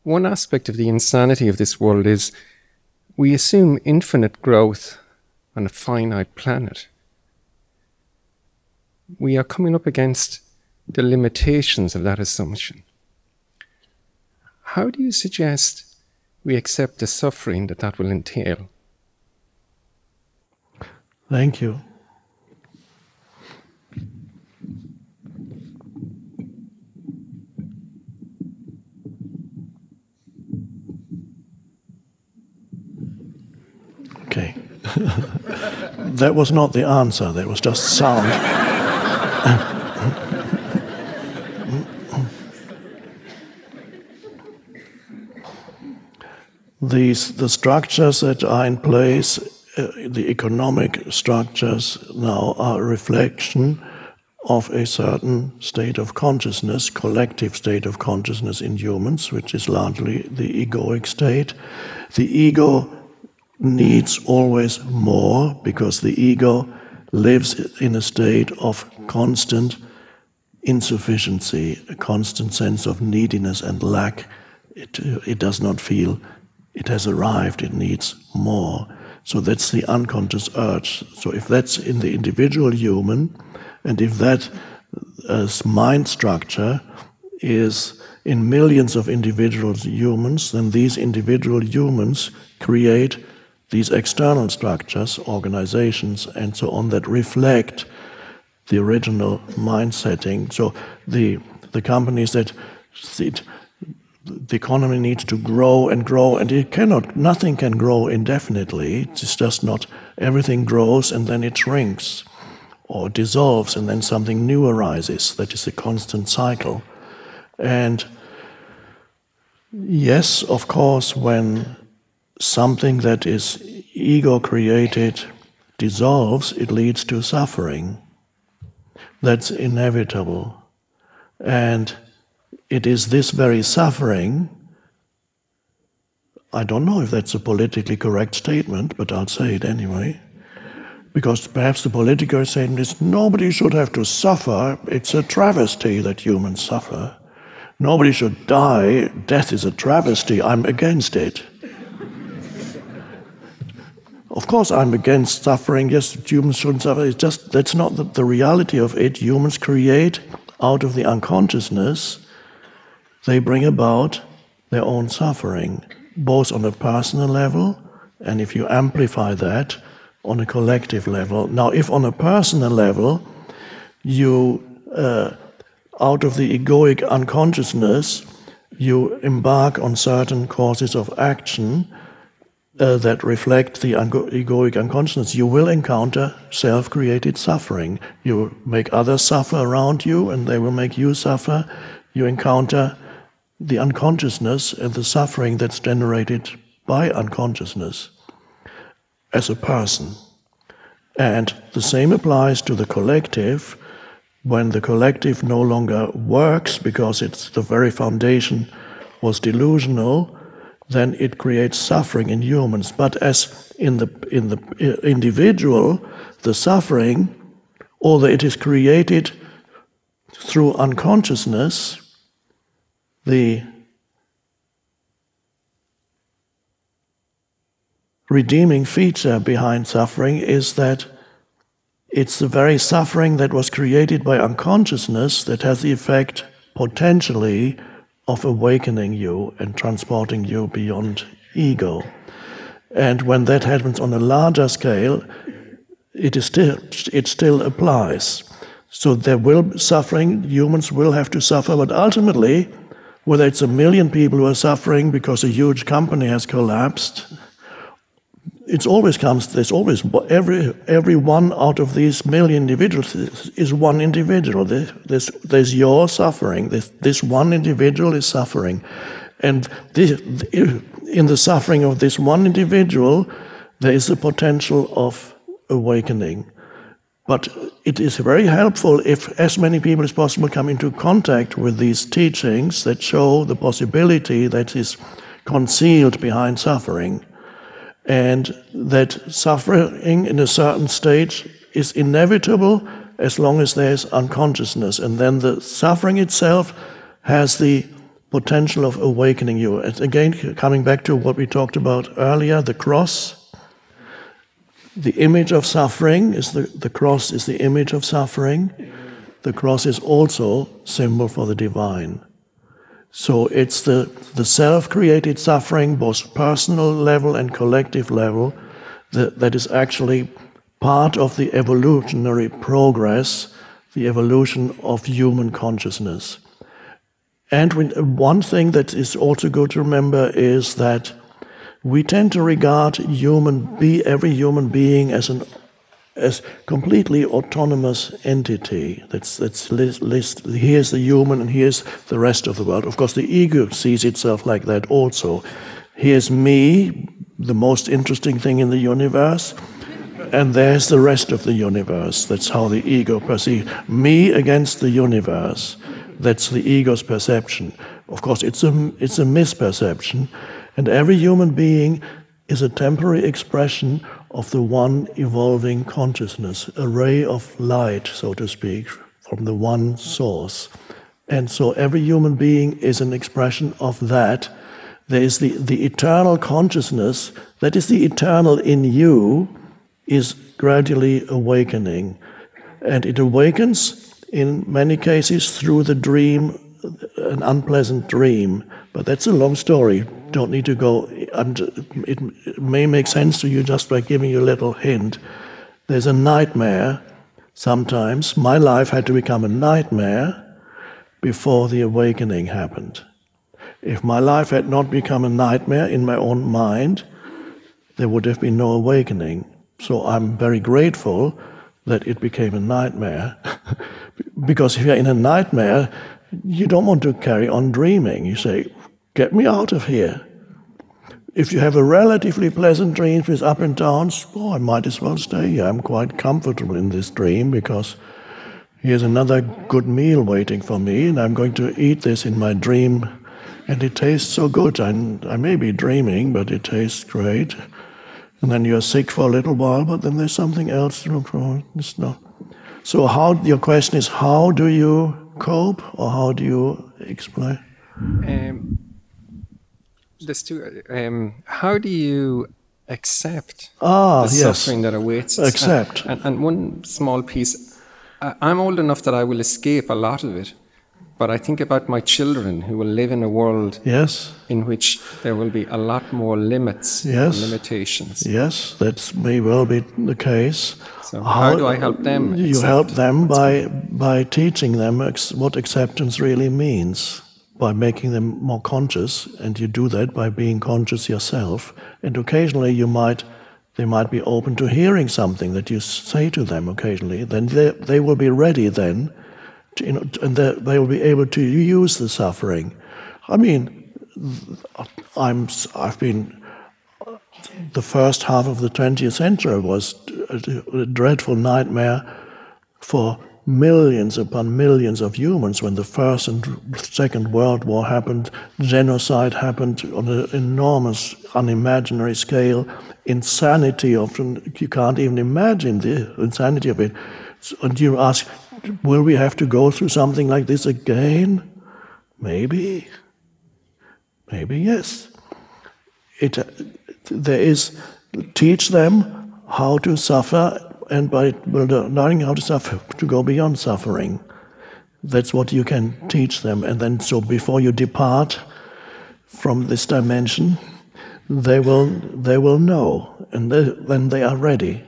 one aspect of the insanity of this world is we assume infinite growth on a finite planet. We are coming up against the limitations of that assumption. How do you suggest we accept the suffering that will entail? Thank you. Okay. That was not the answer, that was just sound. The structures that are in place, the economic structures now are a reflection of a certain state of consciousness, collective state of consciousness in humans, which is largely the egoic state. The ego needs always more because the ego lives in a state of constant insufficiency, a constant sense of neediness and lack. It does not feel it has arrived, it needs more. So that's the unconscious urge. So if that's in the individual human, and if that mind structure is in millions of individual humans, then these individual humans create these external structures, organizations, and so on, that reflect the original mind setting. So the companies that the economy needs to grow, and it cannot, nothing can grow indefinitely. It's just not, everything grows and then it shrinks or dissolves and then something new arises. That is a constant cycle. And yes, of course, when something that is ego-created dissolves, it leads to suffering. That's inevitable. And it is this very suffering, I don't know if that's a politically correct statement, but I'll say it anyway, because perhaps the political statement is nobody should have to suffer. It's a travesty that humans suffer. Nobody should die. Death is a travesty. I'm against it. Of course, I'm against suffering. Yes, humans shouldn't suffer. It's just, that's not the reality of it. Humans create out of the unconsciousness. They bring about their own suffering, both on a personal level, and if you amplify that, on a collective level. Now, if on a personal level, you, out of the egoic unconsciousness, you embark on certain courses of action that reflect the egoic unconsciousness, you will encounter self-created suffering. You make others suffer around you, and they will make you suffer. You encounter the unconsciousness and the suffering that's generated by unconsciousness as a person. And the same applies to the collective. When the collective no longer works because it's the very foundation was delusional, then it creates suffering in humans. But as in the individual, the suffering, although it is created through unconsciousness, the redeeming feature behind suffering is that it's the very suffering that was created by unconsciousness that has the effect, potentially, of awakening you and transporting you beyond ego. And when that happens on a larger scale, it still applies. So there will suffering, humans will have to suffer, but ultimately, whether it's 1 million people who are suffering because a huge company has collapsed, there's always every one out of these 1 million individuals is one individual. There's your suffering. This one individual is suffering. And in the suffering of this one individual, there is a potential of awakening. But it is very helpful if as many people as possible come into contact with these teachings that show the possibility that is concealed behind suffering, and that suffering in a certain stage is inevitable as long as there is unconsciousness. And then the suffering itself has the potential of awakening you. And again, coming back to what we talked about earlier, the cross, the image of suffering, the cross is the image of suffering. The cross is also symbol for the divine. So it's the self-created suffering, both personal level and collective level, that is actually part of the evolutionary progress, the evolution of human consciousness. And one thing that is also good to remember is that we tend to regard every human being as completely autonomous entity. Here's the human and here's the rest of the world. Of course, the ego sees itself like that also. Here's me, the most interesting thing in the universe, and there's the rest of the universe. That's how the ego perceives me against the universe. That's the ego's perception. Of course, it's a misperception, and every human being is a temporary expression of the one evolving consciousness, a ray of light, so to speak, from the one source. And so every human being is an expression of that. There is the eternal consciousness, that is the eternal in you, is gradually awakening. And it awakens, in many cases, through the dream, an unpleasant dream. But that's a long story. Don't need to go. It may make sense to you just by giving you a little hint. There's a nightmare sometimes. My life had to become a nightmare before the awakening happened. If my life had not become a nightmare in my own mind, there would have been no awakening. So I'm very grateful that it became a nightmare. Because if you're in a nightmare, you don't want to carry on dreaming. You say, get me out of here. If you have a relatively pleasant dream with up and downs, I might as well stay here. I'm quite comfortable in this dream because here's another good meal waiting for me, and I'm going to eat this in my dream, and it tastes so good. I may be dreaming, but it tastes great. And then you're sick for a little while, but then there's something else. It's not. So your question is, how do you cope, or how do you explain? How do you accept the suffering that awaits us? Accept. And one small piece, I'm old enough that I will escape a lot of it, but I think about my children who will live in a world in which there will be a lot more limits and limitations. Yes, that may well be the case. So how do I help them? You help them by teaching them what acceptance really means, by making them more conscious, and you do that by being conscious yourself. And occasionally they might be open to hearing something that you say to them occasionally. Then they will be ready then, and they will be able to use the suffering. I mean, I've been. The first half of the 20th century was a dreadful nightmare for millions upon millions of humans. When the First and Second World War happened, genocide happened on an enormous, unimaginary scale. Insanity, often you can't even imagine the insanity of it. And you ask, will we have to go through something like this again? Maybe. Maybe yes. Teach them how to suffer, and by learning how to suffer, to go beyond suffering. That's what you can teach them. And then, so before you depart from this dimension, they will know, and then they are ready.